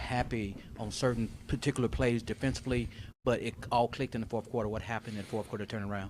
happy on certain particular plays defensively, but it all clicked in the fourth quarter. What happened in the fourth quarter turnaround?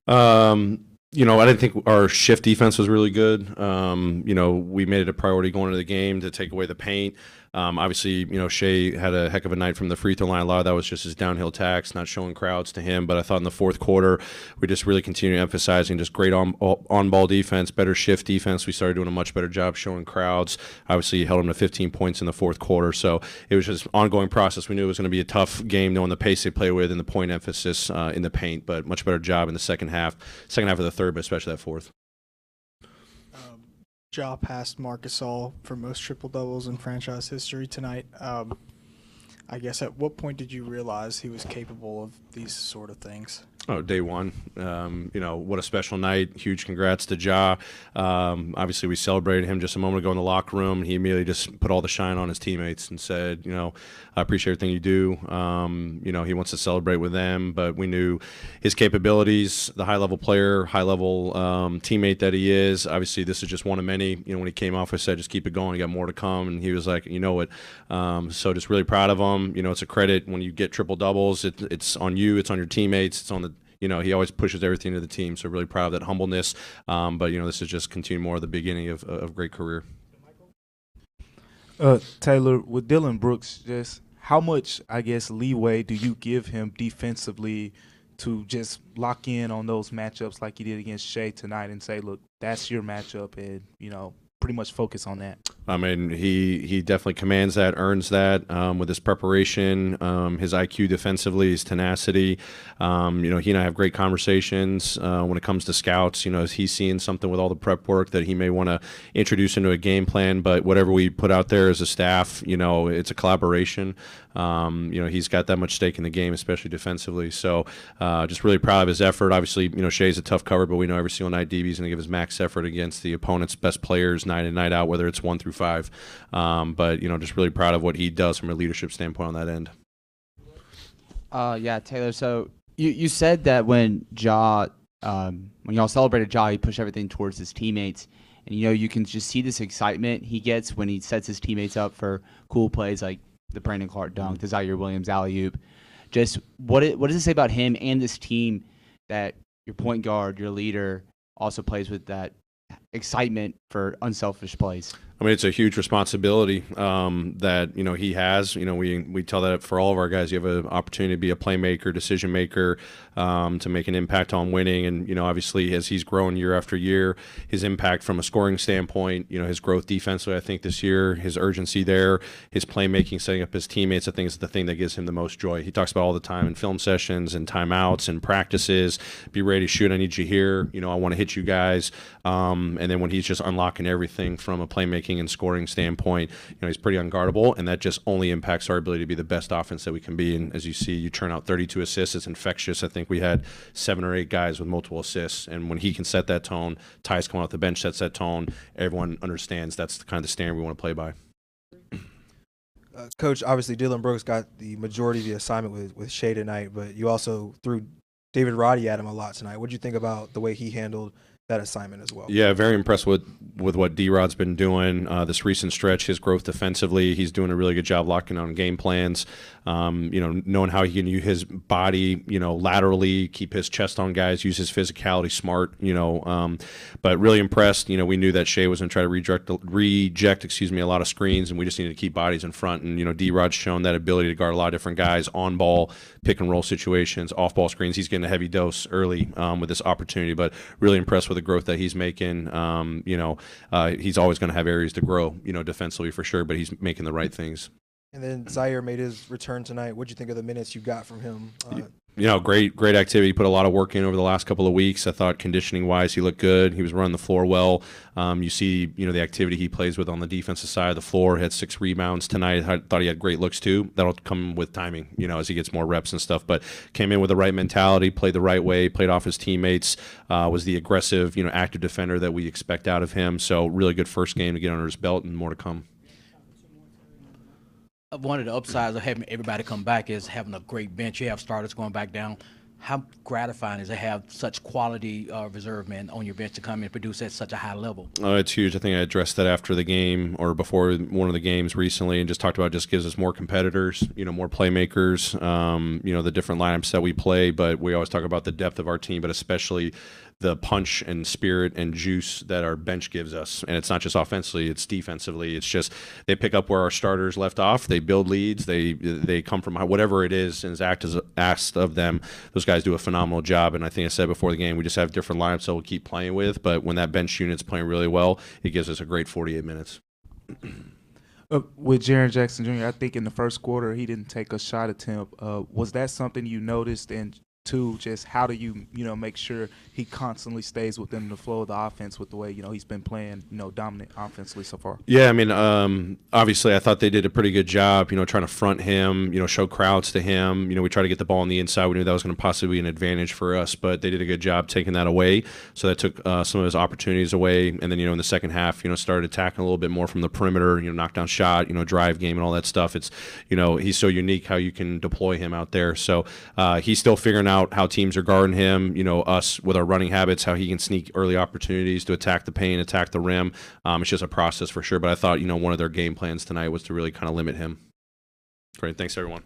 I didn't think our shift defense was really good. We made it a priority going into the game to take away the paint. Obviously, Shea had a heck of a night from the free throw line. A lot of that was just his downhill attacks, not showing crowds to him. But I thought in the fourth quarter, we just really continued emphasizing just great on-ball defense, better shift defense. We started doing a much better job showing crowds. Obviously, held them to 15 points in the fourth quarter. So it was just an ongoing process. We knew it was going to be a tough game knowing the pace they play with and the point emphasis in the paint, but much better job in the second half of the third, but especially that fourth. Ja passed Marc Gasol for most triple-doubles in franchise history tonight. I guess at what point did you realize he was capable of these sort of things? Oh, day one. What a special night. Huge congrats to Ja. Obviously, we celebrated him just a moment ago in the locker room. He immediately just put all the shine on his teammates and said, I appreciate everything you do. He wants to celebrate with them, but we knew his capabilities, the high-level player, high-level teammate that he is. Obviously, this is just one of many. When he came off, I said, just keep it going. You got more to come. And he was like, you know it. So just really proud of him. It's a credit when you get triple-doubles. It's on you. It's on your teammates. It's on the he always pushes everything to the team, so really proud of that humbleness. But this is just continue more of the beginning of a great career. Taylor, with Dillon Brooks, just how much, I guess, leeway do you give him defensively to just lock in on those matchups like you did against Shea tonight and say, look, that's your matchup and, pretty much focus on that? I mean, he definitely commands that, earns that with his preparation, his IQ defensively, his tenacity. He and I have great conversations when it comes to scouts. Is he seeing something with all the prep work that he may want to introduce into a game plan? But whatever we put out there as a staff, it's a collaboration. He's got that much stake in the game, especially defensively. So just really proud of his effort. Obviously, Shea's a tough cover, but we know every single night DB's going to give his max effort against the opponent's best players night in, night out, whether it's 1 through 5. But just really proud of what he does from a leadership standpoint on that end. Yeah, Taylor. So you said that when y'all celebrated Ja, he pushed everything towards his teammates, and you can just see this excitement he gets when he sets his teammates up for cool plays like the Brandon Clark dunk, the Zaire Williams alley-oop. Just what does it say about him and this team that your point guard, your leader, also plays with that excitement for unselfish plays? I mean, it's a huge responsibility that he has. We tell that for all of our guys. You have an opportunity to be a playmaker, decision maker, to make an impact on winning. And obviously, as he's grown year after year, his impact from a scoring standpoint, his growth defensively, I think this year, his urgency there, his playmaking, setting up his teammates, I think is the thing that gives him the most joy. He talks about all the time in film sessions and timeouts and practices. Be ready to shoot. I need you here. I want to hit you guys. And then when he's just unlocking everything from a playmaking and scoring standpoint, he's pretty unguardable, and that just only impacts our ability to be the best offense that we can be. And as you see, you turn out 32 assists. It's infectious. I think we had 7 or 8 guys with multiple assists, and when he can set that tone, Ty's coming off the bench sets that tone, everyone understands that's the kind of standard we want to play by. Coach, obviously Dillon Brooks got the majority of the assignment with Shea tonight, but you also threw David Roddy at him a lot tonight. What did you think about the way he handled that assignment as well? Yeah, very impressed with what D-Rod's been doing this recent stretch, his growth defensively. He's doing a really good job locking on game plans, knowing how he can use his body, laterally, keep his chest on guys, use his physicality smart, but really impressed. We knew that Shea was going to try to reject a lot of screens, and we just needed to keep bodies in front. And, D-Rod's shown that ability to guard a lot of different guys, on-ball, pick-and-roll situations, off-ball screens. He's getting a heavy dose early with this opportunity, but really impressed with the growth that he's making. He's always going to have areas to grow, defensively for sure, but he's making the right things. And then Zaire made his return tonight. What did you think of the minutes you got from him? Great activity. He put a lot of work in over the last couple of weeks. I thought conditioning-wise, he looked good. He was running the floor well. You see, the activity he plays with on the defensive side of the floor. He had 6 rebounds tonight. I thought he had great looks too. That'll come with timing, as he gets more reps and stuff. But came in with the right mentality, played the right way, played off his teammates, was the aggressive, active defender that we expect out of him. So really good first game to get under his belt and more to come. One of the upsides of having everybody come back is having a great bench. You have starters going back down how gratifying is it to have such quality reserve men on your bench to come in and produce at such a high level? It's huge. I think I addressed that after the game or before one of the games recently, and just talked about it just gives us more competitors, more playmakers, the different lineups that we play. But we always talk about the depth of our team, but especially the punch and spirit and juice that our bench gives us. And it's not just offensively, it's defensively. It's just they pick up where our starters left off. They build leads. They come from whatever it is and is asked of them. Those guys do a phenomenal job. And I think I said before the game, we just have different lineups that we'll keep playing with. But when that bench unit's playing really well, it gives us a great 48 minutes. With Jaren Jackson Jr., I think in the first quarter he didn't take a shot attempt. Was that something you noticed? And two, just how do you make sure he constantly stays within the flow of the offense with the way he's been playing dominant offensively so far? Yeah, I mean, obviously I thought they did a pretty good job, trying to front him, show crowds to him. We try to get the ball on the inside. We knew that was going to possibly be an advantage for us, but they did a good job taking that away. So that took some of his opportunities away. And then in the second half, started attacking a little bit more from the perimeter, knockdown shot, drive game and all that stuff. It's he's so unique how you can deploy him out there. So he's still figuring out how teams are guarding him, us with our running habits, how he can sneak early opportunities to attack the paint, attack the rim. It's just a process for sure. But I thought, one of their game plans tonight was to really kind of limit him. Great. Thanks, everyone.